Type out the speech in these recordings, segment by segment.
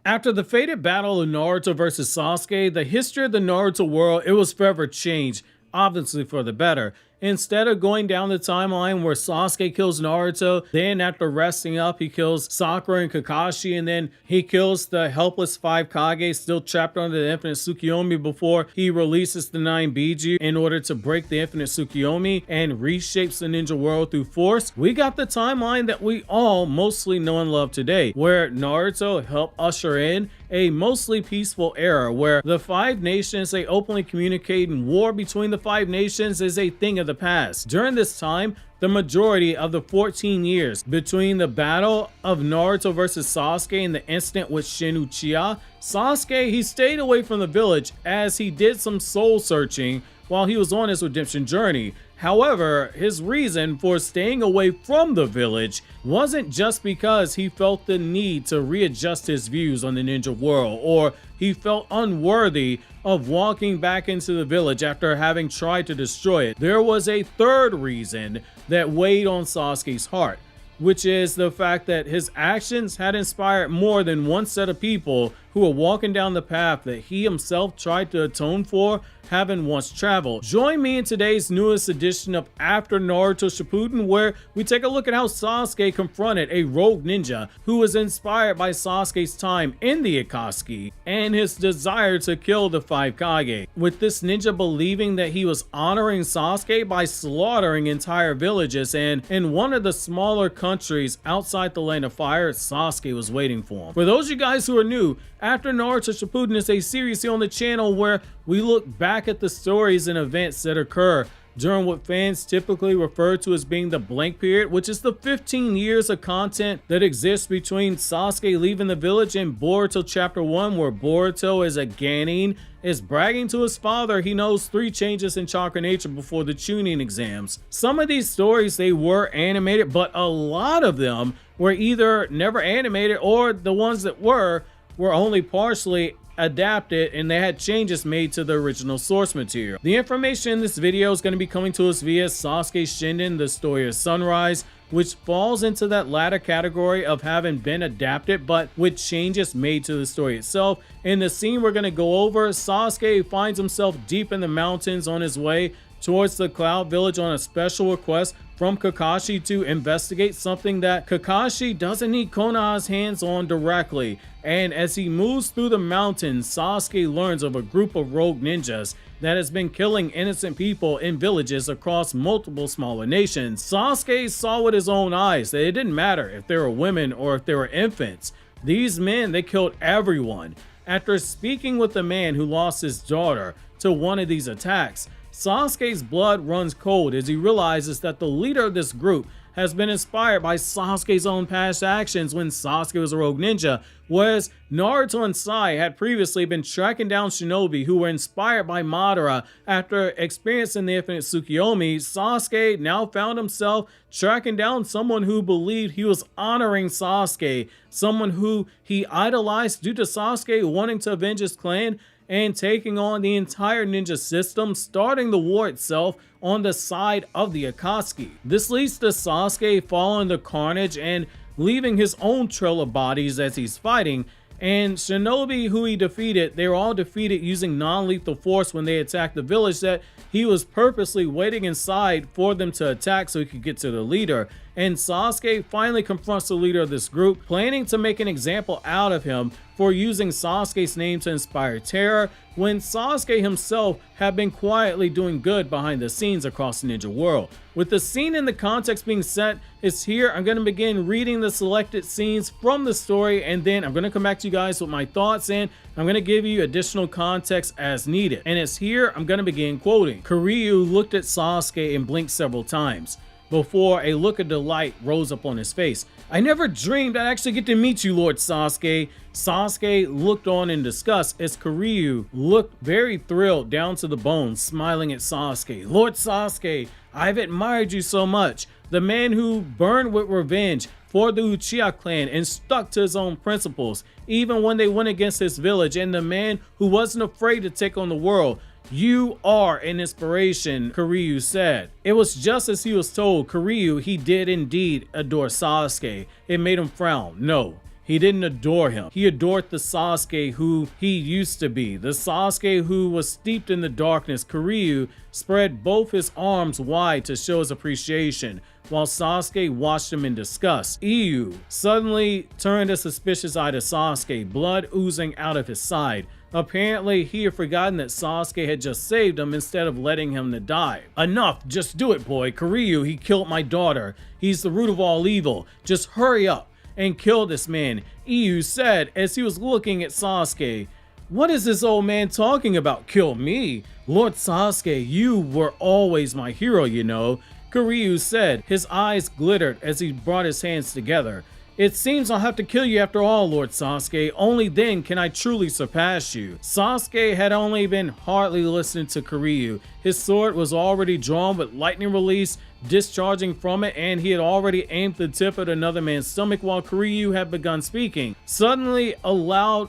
After the fated battle of Naruto versus Sasuke, the history of the Naruto world, it was forever changed, obviously for the better. Instead of going down the timeline where Sasuke kills Naruto, then after resting up, he kills Sakura and Kakashi, and then he kills the helpless 5 Kage still trapped under the infinite Tsukuyomi before he releases the 9 Biju in order to break the infinite Tsukuyomi and reshapes the ninja world through force. We got the timeline that we all mostly know and love today, where Naruto helped usher in a mostly peaceful era where the 5 nations, they openly communicate, and war between the 5 nations is a thing of the past. During this time, the majority of the 14 years between the battle of Naruto versus Sasuke and the incident with Shin Uchiha, Sasuke, he stayed away from the village as he did some soul searching while he was on his redemption journey. However, his reason for staying away from the village wasn't just because he felt the need to readjust his views on the ninja world, or he felt unworthy of walking back into the village after having tried to destroy it. There was a third reason that weighed on Sasuke's heart, which is the fact that his actions had inspired more than one set of people who were walking down the path that he himself tried to atone for having once traveled. Join me in today's newest edition of After Naruto Shippuden, where we take a look at how Sasuke confronted a rogue ninja who was inspired by Sasuke's time in the Akatsuki and his desire to kill the 5 Kage, with this ninja believing that he was honoring Sasuke by slaughtering entire villages, and in one of the smaller countries outside the Land of Fire, Sasuke was waiting for him. For those of you guys who are new, After Naruto Shippuden is a series here on the channel where we look back at the stories and events that occur during what fans typically refer to as being the blank period, which is the 15 years of content that exists between Sasuke leaving the village and Boruto chapter 1, where Boruto as a Genin is bragging to his father he knows 3 changes in chakra nature before the Chunin exams. Some of these stories, they were animated, but a lot of them were either never animated, or the ones that were only partially adapted and they had changes made to the original source material. The information in this video is going to be coming to us via Sasuke Shinden, the story of Sunrise, which falls into that latter category of having been adapted but with changes made to the story itself. In the scene we're going to go over, Sasuke finds himself deep in the mountains on his way towards the Cloud Village on a special request from Kakashi to investigate something that Kakashi doesn't need Konoha's hands on directly. And as he moves through the mountains, Sasuke learns of a group of rogue ninjas that has been killing innocent people in villages across multiple smaller nations. Sasuke saw with his own eyes that it didn't matter if they were women or if they were infants. These men, they killed everyone. After speaking with the man who lost his daughter to one of these attacks, Sasuke's blood runs cold as he realizes that the leader of this group has been inspired by Sasuke's own past actions when Sasuke was a rogue ninja, whereas Naruto and Sai had previously been tracking down shinobi who were inspired by Madara. After experiencing the infinite Tsukuyomi, Sasuke now found himself tracking down someone who believed he was honoring Sasuke, someone who he idolized due to Sasuke wanting to avenge his clan and taking on the entire ninja system, starting the war itself on the side of the Akatsuki. This leads to Sasuke following the carnage and leaving his own trail of bodies as he's fighting, and shinobi who he defeated, they were all defeated using non-lethal force when they attacked the village that he was purposely waiting inside for them to attack so he could get to the leader. And Sasuke finally confronts the leader of this group, planning to make an example out of him for using Sasuke's name to inspire terror, when Sasuke himself had been quietly doing good behind the scenes across the ninja world. With the scene and the context being set, it's here. I'm going to begin reading the selected scenes from the story, and then I'm going to come back to you guys with my thoughts, and I'm going to give you additional context as needed. And it's here I'm going to begin quoting. Kiryu looked at Sasuke and blinked several times before a look of delight rose up on his face. I never dreamed I'd actually get to meet you, Lord Sasuke. Sasuke looked on in disgust as Kiryu looked very thrilled down to the bone, smiling at Sasuke. Lord Sasuke, I've admired you so much. The man who burned with revenge for the Uchiha clan and stuck to his own principles, even when they went against his village, and the man who wasn't afraid to take on the world. You are an inspiration, Kiryu said. It was just as he was told. Kiryu, he did indeed adore Sasuke. It made him frown. No, He didn't adore him. He adored the Sasuke who he used to be. The Sasuke who was steeped in the darkness. Kiryu spread both his arms wide to show his appreciation, while Sasuke watched him in disgust. Iyu suddenly turned a suspicious eye to Sasuke, blood oozing out of his side. Apparently, he had forgotten that Sasuke had just saved him instead of letting him to die. Enough, just do it, boy. Kiryu, he killed my daughter. He's the root of all evil. Just hurry up and kill this man, Iyu said as he was looking at Sasuke. What is this old man talking about? Kill me? Lord Sasuke, you were always my hero, you know, Kiryu said. His eyes glittered as he brought his hands together. It seems I'll have to kill you after all, Lord Sasuke. Only then can I truly surpass you. Sasuke had only been hardly listening to Kiryu. His sword was already drawn with lightning release discharging from it, and he had already aimed the tip at another man's stomach while Kiryu had begun speaking. Suddenly a wall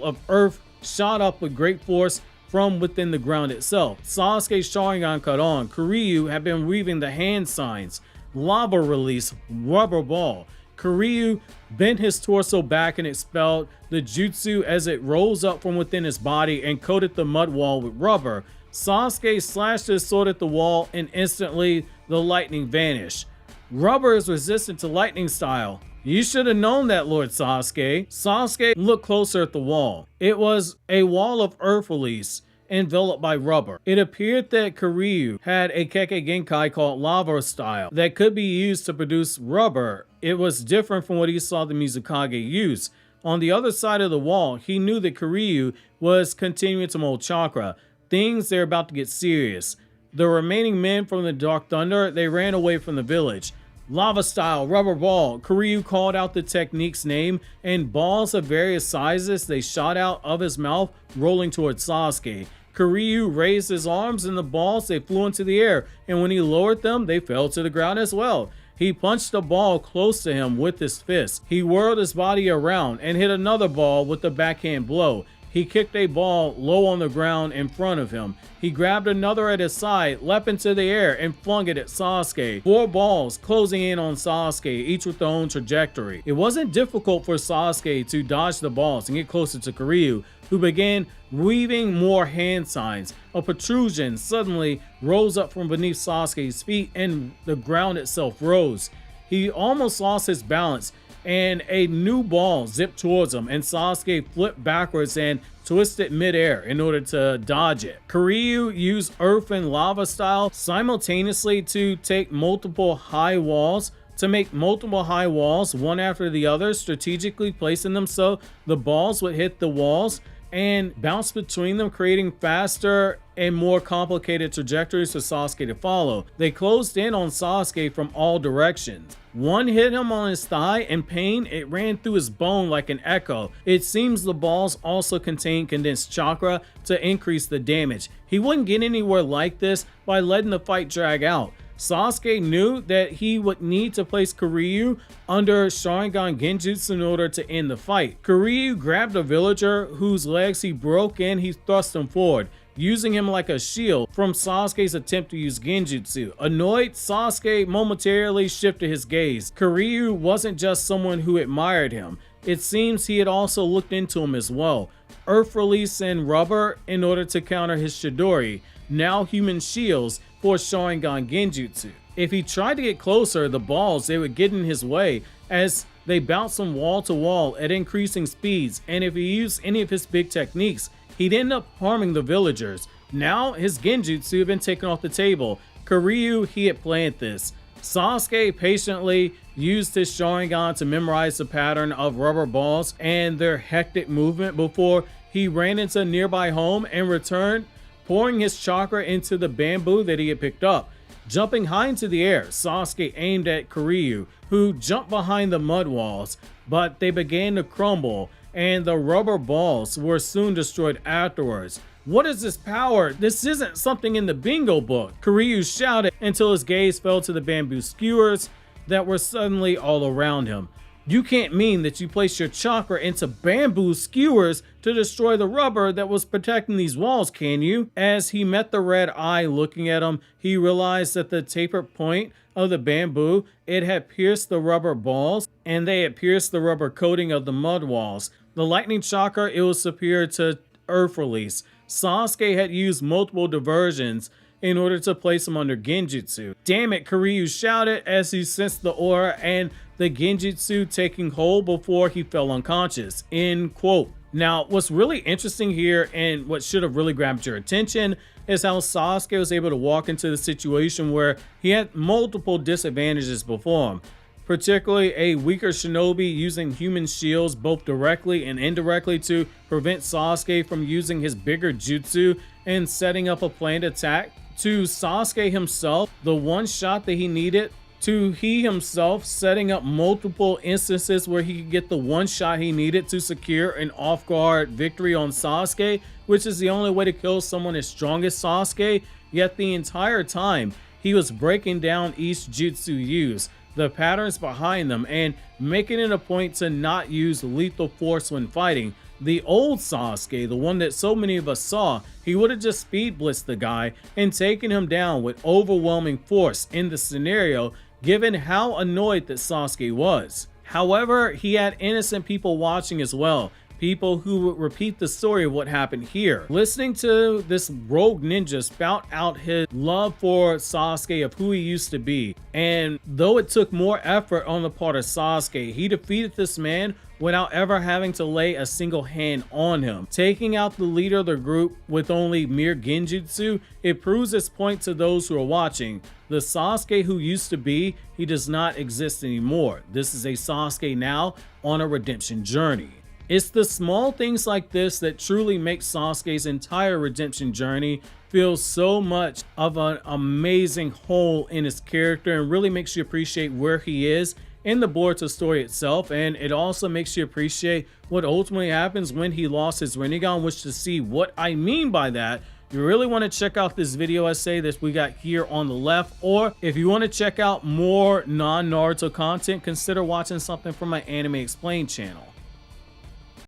of earth shot up with great force from within the ground itself. Sasuke's Sharingan caught on. Kiryu had been weaving the hand signs. Lava release, rubber ball. Kiryu bent his torso back and expelled the jutsu as it rose up from within his body and coated the mud wall with rubber. Sasuke slashed his sword at the wall and instantly the lightning vanished. Rubber is resistant to lightning style. You should have known that, Lord Sasuke. Sasuke looked closer at the wall. It was a wall of earth release enveloped by rubber. It appeared that Kiryu had a Kekkei Genkai called lava style that could be used to produce rubber. It was different from what he saw the Mizukage use. On the other side of the wall, he knew that Kiryu was continuing to mold chakra. Things are about to get serious. The remaining men from the Dark Thunder, they ran away from the village. Lava style, rubber ball. Kiryu called out the technique's name, and balls of various sizes, they shot out of his mouth, rolling towards Sasuke. Kiryu raised his arms and the balls, they flew into the air, and when he lowered them, they fell to the ground as well. He punched a ball close to him with his fist. He whirled his body around and hit another ball with a backhand blow. He kicked a ball low on the ground in front of him. He grabbed another at his side, leapt into the air, and flung it at Sasuke. 4 balls closing in on Sasuke, each with their own trajectory. It wasn't difficult for Sasuke to dodge the balls and get closer to Kiryu, who began weaving more hand signs. A protrusion suddenly rose up from beneath Sasuke's feet and the ground itself rose. He almost lost his balance and a new ball zipped towards him, and Sasuke flipped backwards and twisted midair in order to dodge it. Kiryu used earth and lava style simultaneously to take multiple high walls, one after the other, strategically placing them so the balls would hit the walls and bounce between them, creating faster and more complicated trajectories for Sasuke to follow. They closed in on Sasuke from all directions. One hit him on his thigh, and pain, it ran through his bone like an echo. It seems the balls also contained condensed chakra to increase the damage. He wouldn't get anywhere like this by letting the fight drag out. Sasuke knew that he would need to place Kiryu under Sharingan Genjutsu in order to end the fight. Kiryu grabbed a villager whose legs he broke and he thrust him forward, using him like a shield from Sasuke's attempt to use Genjutsu. Annoyed, Sasuke momentarily shifted his gaze. Kiryu wasn't just someone who admired him. It seems he had also looked into him as well. Earth release and rubber in order to counter his Chidori, now human shields for Sharingan Genjutsu. If he tried to get closer, the balls, they would get in his way as they bounced from wall to wall at increasing speeds, and if he used any of his big techniques, he'd end up harming the villagers. Now his Genjutsu had been taken off the table. Kiryu, he had planned this. Sasuke patiently used his Sharingan to memorize the pattern of rubber balls and their hectic movement before he ran into a nearby home and returned, pouring his chakra into the bamboo that he had picked up. Jumping high into the air, Sasuke aimed at Kiryu, who jumped behind the mud walls, but they began to crumble, and the rubber balls were soon destroyed afterwards. What is this power? This isn't something in the bingo book, Kiryu shouted until his gaze fell to the bamboo skewers that were suddenly all around him. You can't mean that you place your chakra into bamboo skewers to destroy the rubber that was protecting these walls, can you? As he met the red eye looking at him, he realized that the tapered point of the bamboo, it had pierced the rubber balls, and they had pierced the rubber coating of the mud walls. The lightning chakra, it was superior to earth release. Sasuke had used multiple diversions in order to place him under genjutsu. Damn it, Kiryu shouted as he sensed the aura and the genjutsu taking hold before he fell unconscious. End quote. Now, what's really interesting here, and what should have really grabbed your attention, is how Sasuke was able to walk into the situation where he had multiple disadvantages before him, particularly a weaker shinobi using human shields both directly and indirectly to prevent Sasuke from using his bigger jutsu and setting up a planned attack, to Sasuke himself, the one shot that he needed, to he himself setting up multiple instances where he could get the one shot he needed to secure an off-guard victory on Sasuke, which is the only way to kill someone as strong as Sasuke. Yet the entire time, he was breaking down each jutsu used, the patterns behind them, and making it a point to not use lethal force when fighting. The old Sasuke, the one that so many of us saw, he would have just speed blitzed the guy and taken him down with overwhelming force in the scenario, given how annoyed that Sasuke was. However, he had innocent people watching as well, people who would repeat the story of what happened here. Listening to this rogue ninja spout out his love for Sasuke of who he used to be, and though it took more effort on the part of Sasuke, he defeated this man without ever having to lay a single hand on him. Taking out the leader of the group with only mere genjutsu, it proves its point to those who are watching. The Sasuke who used to be, he does not exist anymore. This is a Sasuke now on a redemption journey. It's the small things like this that truly make Sasuke's entire redemption journey feel so much of an amazing whole in his character, and really makes you appreciate where he is in the Boruto story itself. And it also makes you appreciate what ultimately happens when he lost his Rinnegan, which, to see what I mean by that, you really want to check out this video essay that we got here on the left, or if you want to check out more non-Naruto content, consider watching something from my Anime Explained channel.